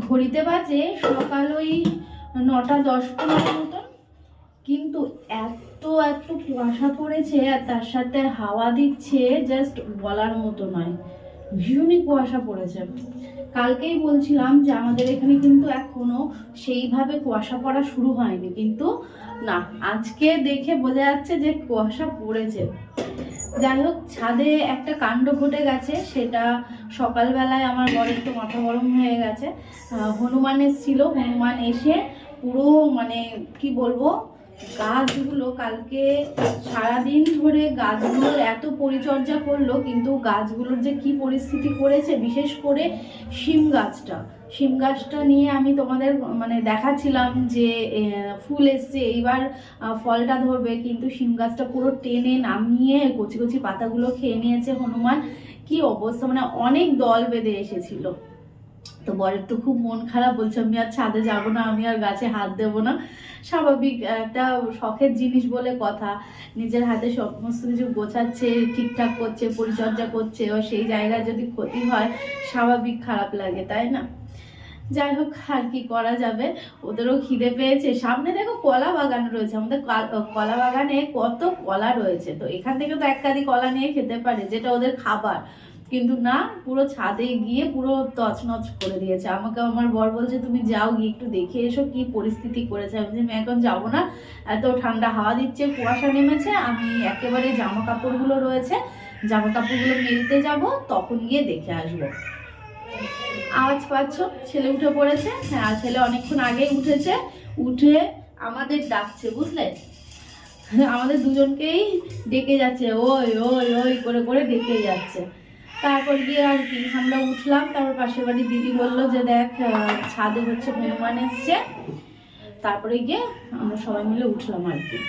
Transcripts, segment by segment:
ঘড়িতে বাজে সকাল ওই 9:10-15 মতন, কিন্তু এত এত কুয়াশা পড়েছে আর তার সাথে হাওয়া দিচ্ছে, জাস্ট বলার মতো নয়, ভীষণই কুয়াশা পড়েছে। কালকেই বলছিলাম যে আমাদের এখানে কিন্তু এখনো সেইভাবে কুয়াশা পড়া শুরু হয়নি, কিন্তু না, আজকে দেখে বোঝা যাচ্ছে যে কুয়াশা পড়েছে। যাই হোক, ছাদে একটা কাণ্ড ঘটে গেছে, সেটা সকালবেলায় আমার বড় একটু মাথা গরম হয়ে গেছে। হনুমান এসেছিল, হনুমান এসে পুরো মানে কি বলবো, গাছগুলো কালকে সারাদিন ধরে গাছগুলোর এত পরিচর্যা করলো, কিন্তু গাছগুলোর যে কি পরিস্থিতি করেছে, বিশেষ করে শিম গাছটা নিয়ে আমি তোমাদের মানে দেখাচ্ছিলাম যে ফুল এসছে, এইবার ফলটা ধরবে, কিন্তু শিম গাছটা পুরো টেনে নামিয়ে কচি কচি পাতাগুলো খেয়ে নিয়েছে হনুমান। কি অবস্থা, মানে অনেক দল বেঁধে এসেছিল। তো বরের তো খুব মন খারাপ, বলছে আমি আর ছাদে যাব না, আমি আর গাছে হাত দেব না। স্বাভাবিক, একটা শখের জিনিস বলে কথা, নিজের হাতে সমস্ত কিছু গোছাচ্ছে, ঠিকঠাক করছে, পরিচর্যা করছে, ও সেই জায়গায় যদি ক্ষতি হয় স্বাভাবিক খারাপ লাগে, তাই না? যাই হোক, আর কি করা যাবে, ওদেরও খিদে পেয়েছে। সামনে দেখো কলা বাগান রয়েছে, আমাদের কলা বাগানে কত কলা রয়েছে, তো এখান থেকে তো এক কাঁদি কলা নিয়ে খেতে পারে, যেটা ওদের খাবার, কিন্তু না, পুরো ছাদে গিয়ে পুরো তছনছ করে দিয়েছে। আমাকে আমার বর বলছে তুমি যাও গিয়ে একটু দেখে এসো কি পরিস্থিতি করেছে। আমি এখন যাবো না, এত ঠান্ডা হাওয়া দিচ্ছে, কুয়াশা নেমেছে, আমি একেবারে জামা কাপড়গুলো রয়েছে, জামা কাপড়গুলো মেলতে যাব, তখন গিয়ে দেখে আসবো। আওয়াজ পাচ্ছ, ছেলে উঠে পড়েছে। হ্যাঁ, ছেলে অনেকক্ষণ আগেই উঠেছে, উঠে আমাদের ডাকছে, বুঝলে, আমাদের দুজনকেই ডেকে যাচ্ছে, ওই ওই ওই করে করে ডেকে যাচ্ছে। তারপর গিয়ে আর কি আমরা উঠলাম, তারপর পাশের বাড়ির দিদি বললো যে দেখ ছাদে হচ্ছে হনুমান এসছে, তারপরে গিয়ে আমরা সবাই মিলে উঠলাম আর কি।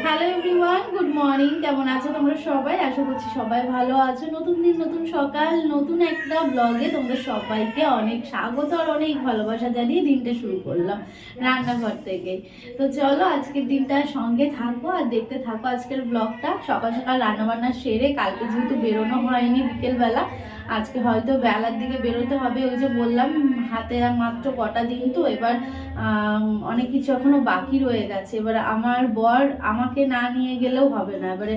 হ্যালো এভরিওয়ান, গুড মর্নিং, কেমন আছো তোমরা সবাই? আশা করছি সবাই ভালো আছো। নতুন দিন, নতুন সকাল, নতুন একটা ব্লগে তোমাদের সবাইকে অনেক স্বাগত আর অনেক ভালোবাসা জানিয়ে দিনটা শুরু করলাম রান্নাঘর থেকে। তো চলো আজকের দিনটার সঙ্গে থাকো আর দেখতে থাকো আজকের ব্লগটা। সকাল সকাল রান্নাবান্না সেরে, কালকে যেহেতু বেরোনো হয়নি বিকেলবেলা, আজকে হয়তো বেলার দিকে বেরোতে হবে। ওই যে বললাম, হাতে আর মাত্র কটা দিন, তো এবার অনেক কিছু এখনো বাকি রয়ে গেছে। এবার আমার বর আমাকে না নিয়ে গেলেও হবে না, এবারে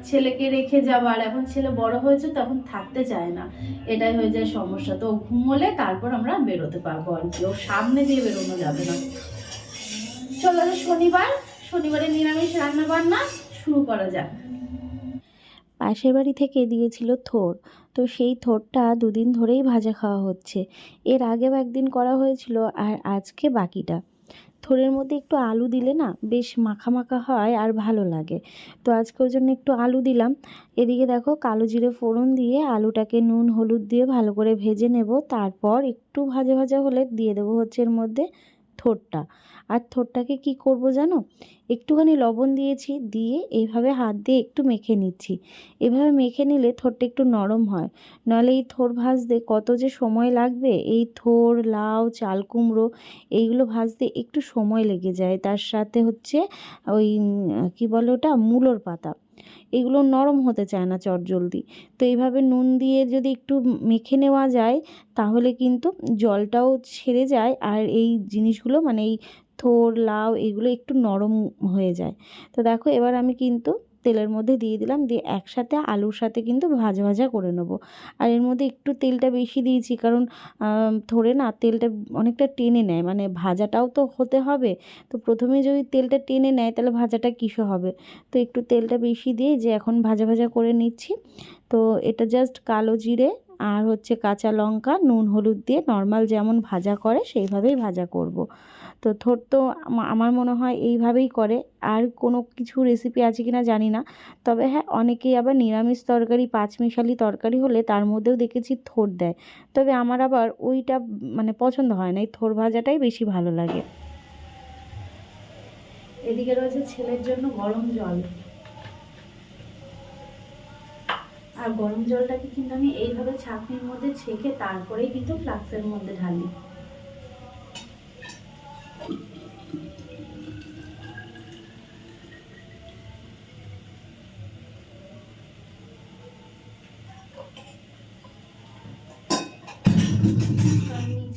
ছেলেকে রেখে যাবার, এখন ছেলে বড় হয়েছে তখন থাকতে চায় না, এটাই হয়ে যায় সমস্যা। তো ঘুমোলে তারপর আমরা বেরোতে পারবো আর কি, ওর সামনে দিয়ে বেরোনো যাবে না। চলো, শনিবারে নিরামিষ রান্না বান্না শুরু করা যাক। পাশের বাড়ি থেকে দিয়েছিল থোড়, তো সেই থোড়টা দুদিন ধরেই ভাজা খাওয়া হচ্ছে। এর আগেও একদিন করা হয়েছিল, আর আজকে বাকিটা। থোড়ের মধ্যে একটু আলু দিলে না বেশ মাখা মাখা হয় আর ভালো লাগে, তো আজকে ওই জন্য একটু আলু দিলাম। এদিকে দেখো, কালো জিরে ফোড়ন দিয়ে আলুটাকে নুন হলুদ দিয়ে ভালো করে ভেজে নেব, তারপর একটু ভাজা ভাজা হলে দিয়ে দেবো হচ্ছে এর মধ্যে থোড়টা। আর থোড়টাকে কি করব জানো, একটুখানি লবণ দিয়েছি, দিয়ে এইভাবে হাত দিয়ে একটু মেখে নিচ্ছি। এভাবে মেখে নিলে থোড়টা একটু নরম হয়, নাহলে এই থোড় ভাজতে কত যে সময় লাগবে। এই থোড়, লাউ, চাল কুমড়ো এইগুলো ভাজতে একটু সময় লেগে যায়। তার সাথে হচ্ছে ওই কি বলে ওটা, মূলোর পাতা, এগুলো নরম হতে চায় না চটজলদি। তো এইভাবে নুন দিয়ে যদি একটু মেখে নেওয়া যায়, তাহলে কিন্তু জলটাও ছেড়ে যায়, আর এই জিনিসগুলো মানে এই থোড়, লাউ এগুলো একটু নরম হয়ে যায়। তো দেখো, এবার আমি কিন্তু তেলের মধ্যে দিয়ে দিলাম, দিয়ে একসাথে আলুর সাথে কিন্তু ভাজা ভাজা করে নেবো। আর এর মধ্যে একটু তেলটা বেশি দিয়েছি, কারণ থোড়ে না তেলটা অনেকটা টেনে নেয়, মানে ভাজাটাও তো হতে হবে। তো প্রথমে যদি তেলটা টেনে নেয় তাহলে ভাজাটা কিসে হবে। তো একটু তেলটা বেশি দিয়ে যে এখন ভাজা ভাজা করে নিচ্ছি। তো এটা জাস্ট কালো জিরে আর হচ্ছে কাঁচা লঙ্কা, নুন হলুদ দিয়ে নর্মাল যেমন ভাজা করে সেইভাবেই ভাজা করব। তো থোড় তো আমার মনে হয় এইভাবেই করে, আর কোনো কিছু রেসিপি আছে কিনা জানি না। তবে হ্যাঁ, অনেকেই আবার নিরামিষ তরকারি, পাঁচমিশালি তরকারি হলে তার মধ্যেও দেখেছি থোড় দেয়। তবে আমার আবার ওইটা মানে পছন্দ হয় না, এই থোড় ভাজাটাই বেশি ভালো লাগে। এদিকে রয়েছে ছেলের জন্য গরম জল, আর গরম জলটাকে কিন্তু আমি এইভাবে ছাঁকনির মধ্যে ছেঁকে তারপরেই কিন্তু ফ্লাক্সের মধ্যে ঢালি।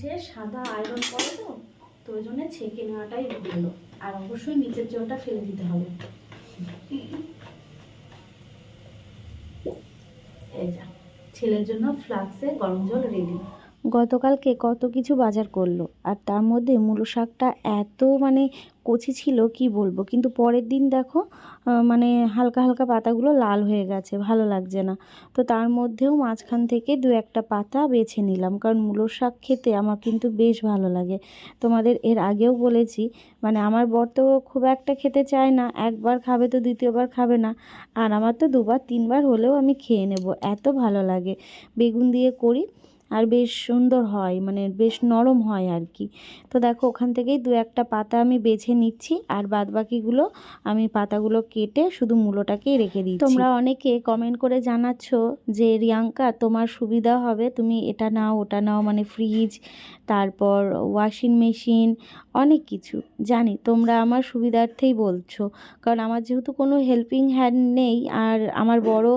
নিচে সাদা আয়রন করে তো ওই জন্য ছেঁকে নেওয়াটাই ভালো। আর অবশ্যই নিচের জলটা ফেলে দিতে হবে। এই যা ছেলের জন্য ফ্লাক্সে গরম জল রেডি। গতকালকে কত কিছু বাজার করলো, আর তার মধ্যে মূলো শাকটা এত মানে কচি ছিল কি বলবো, কিন্তু পরের দিন দেখো মানে হালকা হালকা পাতাগুলো লাল হয়ে গেছে, ভালো লাগছে না। তো তার মধ্যেও মাঝখান থেকে দু একটা পাতা বেছে নিলাম, কারণ মূলো শাক খেতে আমার কিন্তু বেশ ভালো লাগে। তোমাদের এর আগেও বলেছি, মানে আমার বর তো খুব একটা খেতে চায় না, একবার খাবে তো দ্বিতীয়বার খাবে না, আর আমার তো দুবার তিনবার হলেও আমি খেয়ে নেব, এত ভালো লাগে। বেগুন দিয়ে করি আর বেশ সুন্দর হয়, মানে বেশ নরম হয় আর কি। তো দেখো ওখান থেকেই দু একটা পাতা আমি বেছে নিচ্ছি, আর বাদবাকিগুলো আমি পাতাগুলো কেটে শুধু মূলোটাকেই রেখে দিচ্ছি। তোমরা অনেকে কমেন্ট করে জানাচ্ছ যে রিয়াঙ্কা তোমার সুবিধা হবে, তুমি এটা নাও ওটা নাও, মানে ফ্রিজ, তারপর ওয়াশিং মেশিন, অনেক কিছু। জানি তোমরা আমার সুবিধার্থেই বলছো, কারণ আমার যেহেতু কোনো হেল্পিং হ্যান্ড নেই, আর আমার বড়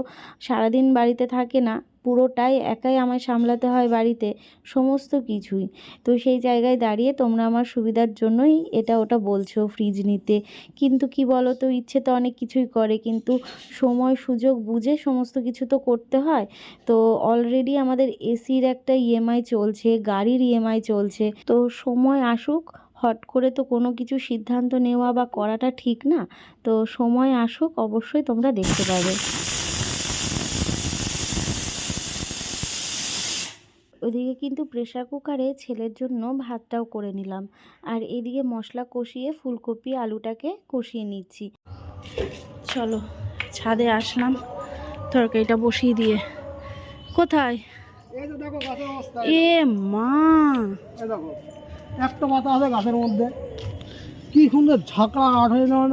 সারাদিন বাড়িতে থাকে না, পুরোটাই একাই আমায় সামলাতে হয় বাড়িতে সমস্ত কিছুই। তো সেই জায়গায় দাঁড়িয়ে তোমরা আমার সুবিধার জন্যই এটা ওটা বলছো ফ্রিজ নিতে, কিন্তু কি বলো তো, ইচ্ছে তো অনেক কিছুই করে, কিন্তু সময় সুযোগ বুঝে সমস্ত কিছু তো করতে হয়। তো অলরেডি আমাদের এসির একটা ইএমআই চলছে, গাড়ির ইএমআই চলছে, তো সময় আসুক, হট করে তো কোনো কিছু সিদ্ধান্ত নেওয়া বা করাটা ঠিক না। তো সময় আসুক, অবশ্যই তোমরা দেখতে পাবে। ওদিকে কিন্তু প্রেশার কুকারে ছেলের জন্য ভাতটাও করে নিলাম, আর এদিকে মশলা কষিয়ে ফুলকপি আলুটাকে কষিয়ে নিচ্ছি। চলো ছাদে আসলাম তরকারিটা বসিয়ে দিয়ে। কোথায়? এই তো দেখো গাছের অবস্থা। এ মা, এই দেখো একটা পাতা আছে গাছের মধ্যে, কি সুন্দর ঝাঁকড়া কাঠ হয়ে যাওয়া,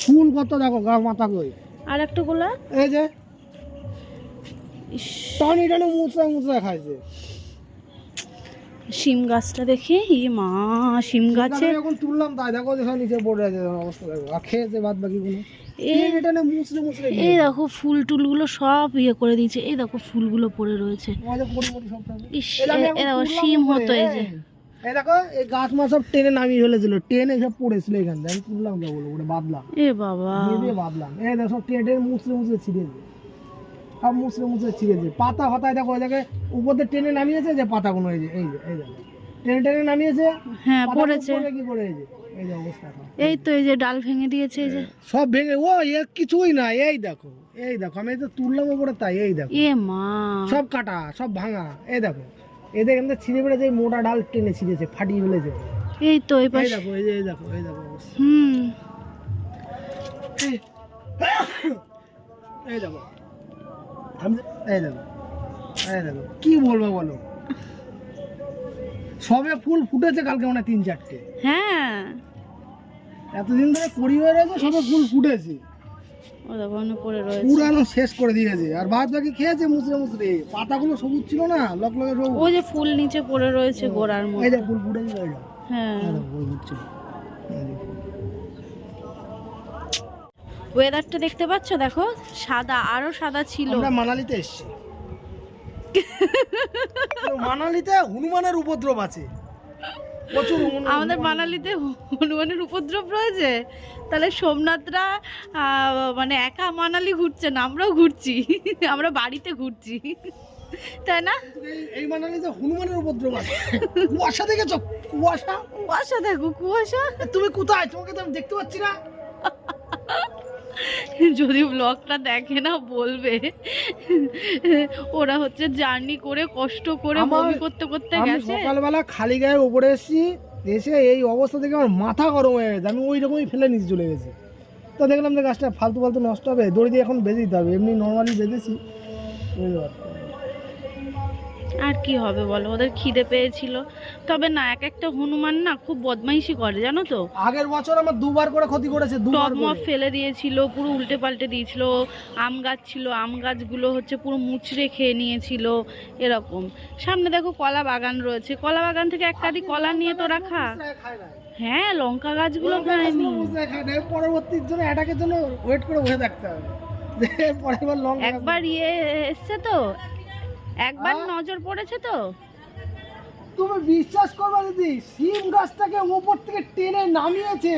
ফুল কত দেখো গাছ মাথা কই। আর একটা গোলা, এই যে ইস, টানি টানি মুচড়া মুচড়া খাইছে। শিম গাছটা দেখে, ই মা, শিম গাছে এখন তুললাম তাই দেখো যেখানে নিচে পড়ে আছে অবস্থা দেখো, আর খেয়েছে বাদ বাকি গুলো টানে মুচড়ে মুচড়ে। এই দেখো ফুল টুলগুলো সব ইয়ে করে দিয়েছে, এই দেখো ফুলগুলো পড়ে রয়েছে। ইস, এই দেখো শিম হতো, এই যে এই দেখো এই গাছ মাছ সব টেনে নামিয়ে ফেলেছিল, টেনে সব পড়েছিল এখান থেকে, আমি তুললাম বলো ওটা বাদলাম, এ বাবা দিয়ে বাদলাম। এই দেখো সব টেনে টেনে মুচড়ে মুচড়ে ছিঁড়েছে, সব মুচড়ে মুচড়ে ছিঁড়েছে। পাতা ফাতায় দেখো ওই জায়গায় উপর দিয়ে টেনে নামিয়েছে, যে পাতাগুলো এই যে এই যে এই দেখো টেনে টেনে নামিয়েছে, হ্যাঁ পড়েছে, কি করে এই যে এই যে অবস্থা। এই তো এই যে ডাল ভেঙে দিয়েছে, এই যে সব ভেঙে, ও কিছুই না, এই দেখো এই দেখো আমি তো তুললাম উপরে তাই, এই দেখো এ মা, সব কাটা সব ভাঙা। এই দেখো এদের এখান থেকে ছিঁড়ে বেড়েছে, মোটা ডাল টেনে ছিঁড়েছে, ফাটিয়ে ফেলেছে। এই তো এই এই পাশে, দেখো এই যে এই দেখো এই দেখো অবস্থা। এই দেখো আমি এই দেখো এই দেখো কি বলবো বলো, সবে ফুল ফুটেছে কালকে মানে 3-4টে। হ্যাঁ এতদিন ধরে কড়ি হয়ে রয়েছে, সবে ফুল ফুটেছে, ও দেখো পড়ে রয়েছে, পুরানো শেষ করে দিয়েছে। আর বাদ বাকি খেয়েছে মুচড়ে মুচড়ে, পাতাগুলো সবুজ ছিল না, লক লকে সবুজ। ও যে ফুল নিচে পড়ে রয়েছে গোড়ার মধ্যে, এই যে ফুল ফুটেছে, এই দেখো হ্যাঁ এই দেখো ফুল ফুটছে। ওয়েদারটা দেখতে পাচ্ছ, দেখো সাদা, আরো সাদা ছিল। আমরা মানালিতে এসেছি, মানালিতে হনুমানের উপদ্রব আছে প্রচুর। আমাদের মানালিতে হনুমানের উপদ্রব রয়েছে, তাহলে সোমনাথরা মানে একা মানালি ঘুরছে না, আমরাও ঘুরছি, আমরা বাড়িতে ঘুরছি, তাই না? এই মানালিতে হনুমানের উপদ্রব আছে। কুয়াশা দেখেছো? কুয়াশা, কুয়াশা দেখো, কুয়াশা। তুমি কোথায়? তোমাকে তো আমি দেখতে পাচ্ছি না। যদি ব্লগটা দেখে না বলবে, ওরা হচ্ছে জার্নি করে কষ্ট করে বমি করতে করতে আমি গেছে। সকালবেলা খালি গায়ে উপরে এসেছি, এসে এই অবস্থা থেকে আমার মাথা গরম হয়ে গেছে, আমি ওই রকমই ফেলে নিচে চলে গেছি। তো দেখলাম যে গাছটা ফালতু ফালতু নষ্ট হবে, দড়ি দিয়ে এখন বেঁধে দিতে হবে, এমনি নর্মালি বেঁধেছি। আর কি হবে বলো, ওদের খিদে পেয়েছিল। তবে না, এক একটা হনুমান না খুব বদমাইশি করে, জানো তো। আগের বছর আমার দুবার করে ক্ষতি করেছে, দুবার টব মপ ফেলে দিয়েছিল, পুরো উল্টে পাল্টে দিয়েছিল। আম গাছ ছিল, আম গাছগুলো হচ্ছে পুরো মুচড়ে খেয়ে নিয়েছিল, এরকম। সামনে দেখো কলা বাগান রয়েছে, কলা বাগান থেকে এক কাঁদি কলা নিয়ে তো রাখা। হ্যাঁ, লঙ্কা গাছগুলো খায়নি। পরবর্তীর জন্য অ্যাটাকের জন্য ওয়েট করে বসে থাকতে হবে, পরের বার লঙ্কা। একবার ইয়ে এসছে তো, একবার নজর পড়েছে তো, তুমি বিশ্বাস করবে দিদি, শিম গাছটাকে উপর থেকে টেনে নামিয়েছে,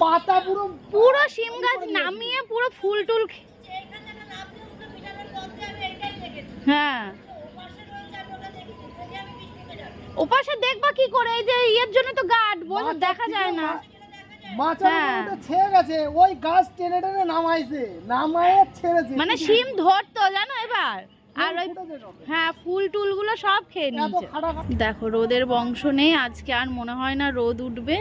পাতা পুরো পুরো শিম গাছ নামিয়ে পুরো ফুল টুল হ্যাঁ ওপাশে দেখবা কি করে, এই যে ইয়ের জন্য তো গার্ড বোঝা দেখা যায় না। মাচার হ্যাঁ। মধ্যে ছেড়ে গেছে, ওই গাছ টেনে টেনে নামাইছে, নামায়ে ছেড়েছে। মানে শিম ধরতো জানো এবার, আর ওই ফুটেছে সব। হ্যাঁ ফুল টুল গুলো সব খেয়ে এত নিয়েছে। খাটা দেখো রোদের বংশ নেই আজকে, আর মনে হয় না রোদ উঠবে।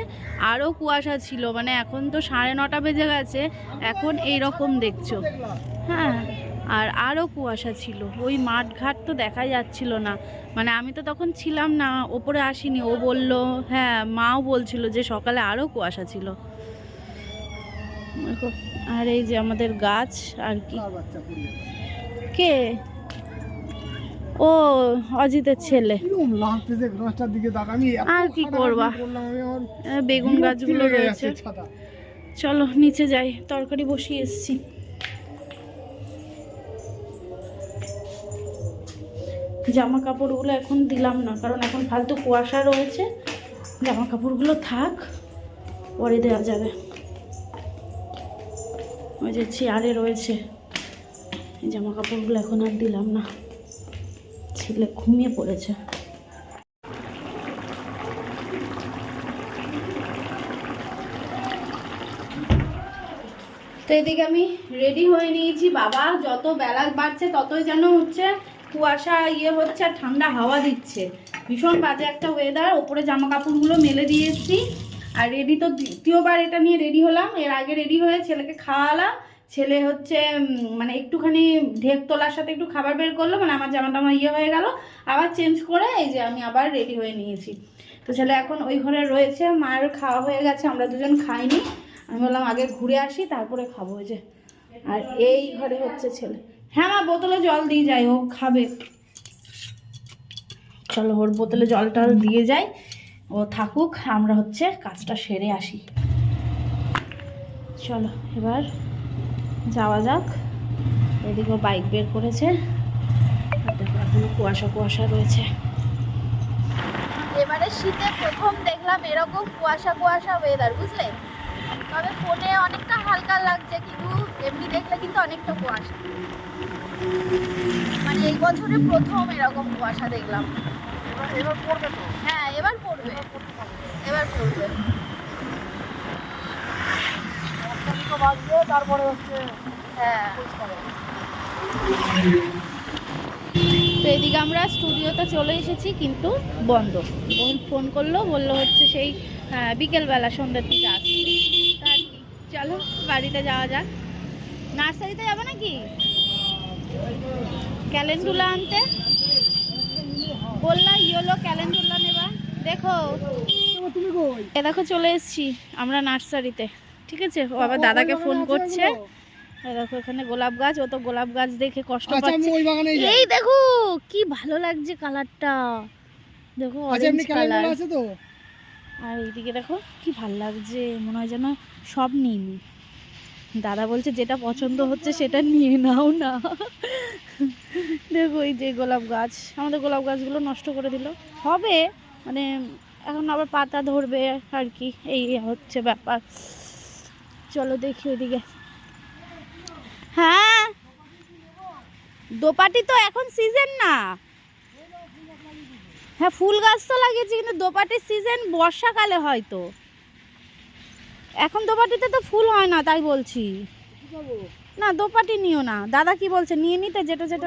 আরো কুয়াশা ছিল, মানে এখন তো 9:30 বেজে গেছে, এখন এইরকম দেখছো। দেখলাম। হ্যাঁ আর আরও কুয়াশা ছিল, ওই মাঠ ঘাট তো দেখাই যাচ্ছিল না। মানে আমি তো তখন ছিলাম না, ওপরে আসিনি। ও বলল, হ্যাঁ মাও বলছিল যে সকালে আরও কুয়াশা ছিল। দেখো, আর এই যে আমাদের গাছ আর কি। কার বাচ্চা পুড়িয়ে? কে? ও অজিতের ছেলে। কিরকম লাগতেছে গাছটার দিকে তাক, আমি এত আর কি খাটাখাটনি করবা? করলাম, আমি আমার বেগুন বিরক্তি গাছগুলো লেগে রয়েছে। যাচ্ছে ছাতা। চলো নিচে যাই, তরকারি বসিয়ে এসছি। জামা কাপড়গুলো এখন দিলাম না, কারণ এখন ফালতু কুয়াশা রয়েছে। জামা কাপড়গুলো থাক, পরে দেওয়া যাবে। ওই যে চেয়ারে রয়েছে, এই জামা কাপড়গুলো এখন আর দিলাম না, ছেলে ঘুমিয়ে পড়েছে। তো এদিকে আমি রেডি হয়ে নিয়েছি। বাবা যত বেলা বাড়ছে ততই যেন হচ্ছে কুয়াশা হচ্ছে, আর ঠান্ডা হাওয়া দিচ্ছে, ভীষণ বাজে একটা ওয়েদার। ওপরে জামা কাপড়গুলো মেলে দিয়ে এসেছি, আর রেডি তো দ্বিতীয়বার এটা নিয়ে রেডি হলাম। এর আগে রেডি হয়ে ছেলেকে খাওয়ালাম, ছেলে হচ্ছে মানে একটুখানি ঢেক তোলার সাথে একটু খাবার বের করলো, মানে আমার জামাটা আমার হয়ে গেল। আবার চেঞ্জ করে এই যে আমি আবার রেডি হয়ে নিয়েছি। তো ছেলে এখন ওই ঘরে রয়েছে, মায়ের খাওয়া হয়ে গেছে, আমরা দুজন খাইনি। আমি বললাম আগে ঘুরে আসি তারপরে খাবো। ওই যে, আর এই ঘরে হচ্ছে ছেলে। হ্যাঁ মা, বোতলে জল দিয়ে যাই, ও খাবে। চলো ওর বোতলে জল টল দিয়ে যাই, ও থাকুক, আমরা হচ্ছে কাজটা সেরে আসি। চলো এবার যাওয়া যাক। এদিকে বাইক বের করেছে, আর দেখো এখনো কুয়াশা কুয়াশা রয়েছে। এবারে শীতে প্রথম দেখলাম এরকম কুয়াশা কুয়াশা ওয়েদার, বুঝলে? তবে ফোনে অনেকটা হালকা লাগছে, কিন্তু এমনি দেখলে কিন্তু অনেকটা কুয়াশা। মানে এই বছরে প্রথম এরকম কুয়াশা দেখলাম। এবার পড়বে তো। হ্যাঁ এবার পড়বে, এবার পড়বে। তারপরে হচ্ছে হ্যাঁ। তো এদিকে আমরা স্টুডিওতে চলে এসেছি, কিন্তু বন্ধ। বোন ফোন করলো, বললো হচ্ছে সেই বিকেলবেলা সন্ধ্যের দিকে আসবে। তা আর কি, চলো বাড়িতে যাওয়া যাক। নার্সারিতে যাবো নাকি ক্যালেন্ডুলা আনতে? বললা ইয়েলো ক্যালেন্ডুলা নেবা। দেখো তুমি কই? এ দেখো চলে এসেছি আমরা নার্সারিতে, ঠিক আছে? ও আবার দাদাকে ফোন করছে। এই দেখো এখানে গোলাপ গাছ, ও তো গোলাপ গাছ দেখে কষ্ট আচ্ছা, আমি পাচ্ছে। ওই বাগানেই যাই। এই দেখো কি ভালো লাগছে কালারটা, দেখো আচ্ছা, অরেঞ্জ এমনি কালার। ক্যালেন্ডার আছে তো? আর এইদিকে দেখো কি ভালো লাগছে, মনে হয় যেন সব নিন। দাদা বলছে যেটা পছন্দ হচ্ছে সেটা নিয়ে নাও না। দেখো এই যে গোলাপ গাছ, আমাদের গোলাপ গাছগুলো নষ্ট করে দিল। হবে মানে এখন আবার পাতা ধরবে আর কি, এই হচ্ছে ব্যাপার। চলো দেখি ওইদিকে। হ্যাঁ দোপাটি তো এখন সিজন না। হ্যাঁ ফুল গাছ তো লাগিয়েছি, কিন্তু দোপাটির সিজন বর্ষাকালে হয়তো, এখন দোপাটিতে তো ফুল হয় না, তাই বলছি। না দোপাটি নিও না, দাদা কি বলছে নিয়ে নিতে, যেটা যেটা।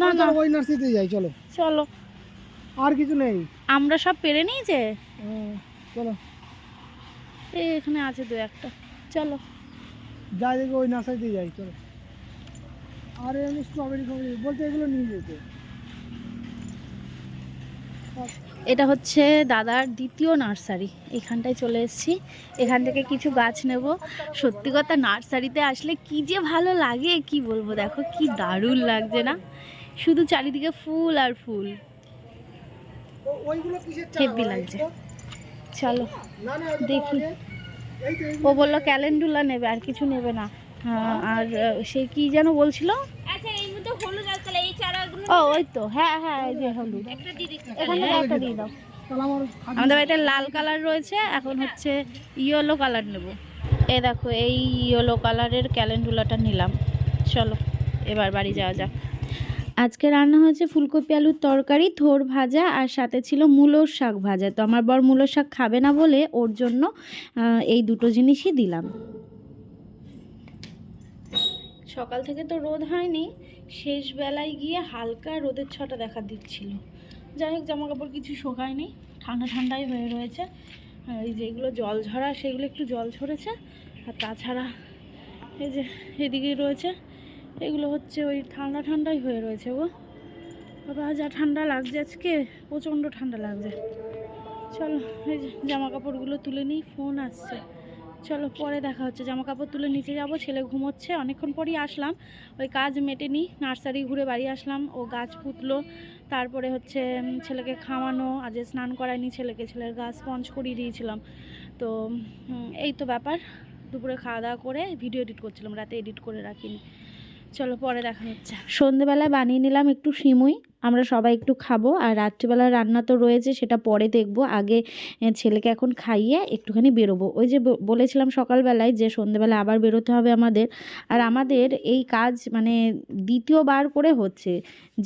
না না ওই নার্সারিতে যাই, চলো। চলো, আর কিছু নেই? আমরা সব পেরে নিয়েছে। চলো এই এখানে আছে দু একটা, চলো যাই দেখি, ওই নার্সারিতে যাই, চলো। আর এমনি স্ট্রবেরি ফবেরি বলতে এগুলো নিয়ে যেতে। এটা হচ্ছে দাদার দ্বিতীয় নার্সারি, এখানটায় চলে এসেছি। এখান থেকে কিছু গাছ নেব। সত্যি কথা নার্সারিতে আসলে কি যে ভালো লাগে কি বলবো, দেখো কি দারুণ লাগছে না, শুধু চারিদিকে ফুল আর ফুল, ওইগুলো কিসের চারা? হেভি লাগছে। চলো না না, দেখি। এই তো ও বললো ক্যালেন্ডুলা নেবে, আর কিছু নেবে না। হ্যাঁ আর সে কি যেন বলছিল। আচ্ছা এই মধ্যে হলুদ আর কালো এই চারাগুলো ও ওই তো, হ্যাঁ হ্যাঁ, এই যে হলুদ, এখান থেকে একটা দিয়ে দাও। তাহলে আমার আমাদের বাড়িতে লাল কালার রয়েছে, এখন হচ্ছে ইয়েলো কালার নেব। এই দেখো এই ইয়েলো কালারের ক্যালেন্ডুলাটা নিলাম। চলো এবার বাড়ি যাওয়া যাক। আজকে রান্না হয়েছে ফুলকপি আলুর তরকারি, থোড় ভাজা, আর সাথে ছিল মূলোর শাক ভাজা। তো আমার বর মূলোর শাক খাবে না বলে ওর জন্য এই দুটো জিনিসই দিলাম। সকাল থেকে তো রোদ হয়নি, শেষ বেলায় গিয়ে হালকা রোদের ছটা দেখা দিচ্ছিল। যাই হোক, জামা কাপড় কিছু শোকায়নি, ঠান্ডা ঠান্ডাই হয়ে রয়েছে। আর এই যেগুলো জল ঝরা সেগুলো একটু জল ঝরেছে, আর তাছাড়া এই যে এদিকেই রয়েছে এগুলো হচ্ছে ওই ঠান্ডা ঠান্ডাই হয়ে রয়েছে গো। বাবা যা ঠান্ডা লাগছে আজকে, প্রচণ্ড ঠান্ডা লাগছে। চলো এই যে জামা কাপড়গুলো তুলে নিই, ফোন আসছে। চলো পরে দেখা হচ্ছে। জামা কাপড় তুলে নিচে যাব, ছেলে ঘুমোচ্ছে। অনেকক্ষণ পরই আসলাম, ওই কাজ মেটেনি, নার্সারি ঘুরে বাড়ি আসলাম, ও গাছ পুতলো। তারপরে হচ্ছে ছেলেকে খাওয়ানো, আজ স্নান করায়নি ছেলেকে, ছেলের গা স্পঞ্জ করিয়ে দিয়েছিলাম। তো এই তো ব্যাপার। দুপুরে খাওয়া দাওয়া করে ভিডিও এডিট করছিলাম, রাতে এডিট করে রাখিনি। চলো পরে দেখা হচ্ছে। সন্ধেবেলায় বানিয়ে নিলাম একটু সিমুই, আমরা সবাই একটু খাবো। আর রাত্রিবেলার রান্না তো রয়েছে, সেটা পরে দেখবো। আগে ছেলেকে এখন খাইয়ে একটুখানি বেরোবো। ওই যে বলেছিলাম সকালবেলায় যে সন্ধেবেলা আবার বেরোতে হবে আমাদের। আর আমাদের এই কাজ মানে দ্বিতীয়বার করে হচ্ছে।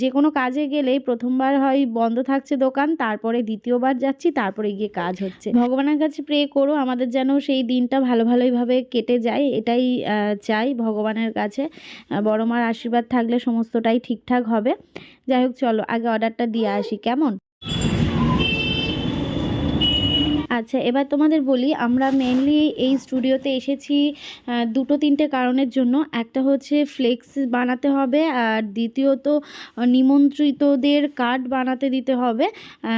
যে কোনো কাজে গেলেই প্রথমবার হয় বন্ধ থাকছে দোকান, তারপরে দ্বিতীয়বার যাচ্ছি, তারপরে গিয়ে কাজ হচ্ছে। ভগবানের কাছে প্রে করো আমাদের যেন সেই দিনটা ভালোভাবে কেটে যায়, এটাই চাই ভগবানের কাছে। বড় মার আশীর্বাদ থাকলে সমস্তটাই ঠিকঠাক হবে। যাই হোক চলো আগে অর্ডারটা দিয়ে আসি, কেমন? আচ্ছা, এবার তোমাদের বলি, আমরা মেনলি এই স্টুডিওতে এসেছি দুটো তিনটে কারণের জন্য। একটা হচ্ছে ফ্লেক্স বানাতে হবে, আর দ্বিতীয়ত নিমন্ত্রিতদের কার্ড বানাতে দিতে হবে,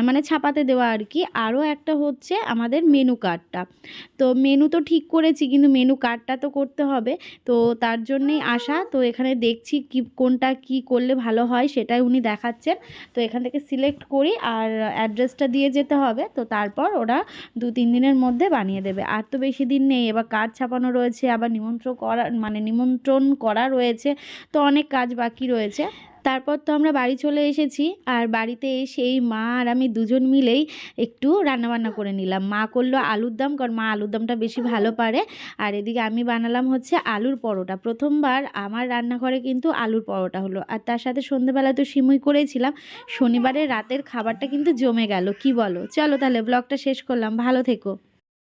মানে ছাপাতে দেওয়া আর কি। আরও একটা হচ্ছে আমাদের মেনু কার্ডটা। তো মেনু তো ঠিক করেছি, কিন্তু মেনু কার্ডটা তো করতে হবে। তো তার জন্যেই আসা। তো এখানে দেখছি কি কোনটা কি করলে ভালো হয়, সেটাই উনি দেখাচ্ছেন। তো এখান থেকে সিলেক্ট করি, আর অ্যাড্রেসটা দিয়ে যেতে হবে। তো তারপর ওরা 2-3 দিনের মধ্যে বানিয়ে দেবে। আর তো বেশি দিন নেই, এবার কার্ড ছাপানো রয়েছে, আবার নিমন্ত্রণ করা রয়েছে। তো অনেক কাজ বাকি রয়েছে। তারপর তো আমরা বাড়ি চলে এসেছি, আর বাড়িতে এসেই মা আর আমি দুজন মিলেই একটু রান্নাবান্না করে নিলাম। মা করলো আলুর দম, কারণ মা আলুর দমটা বেশি ভালো পারে। আর এদিকে আমি বানালাম হচ্ছে আলুর পরোটা। প্রথমবার আমার রান্নাঘরে কিন্তু আলুর পরোটা হলো। আর তার সাথে সন্ধ্যেবেলা তো সিমুই করেছিলাম। শনিবারের রাতের খাবারটা কিন্তু জমে গেল, কি বলো? চলো তাহলে ব্লগটা শেষ করলাম, ভালো থেকো।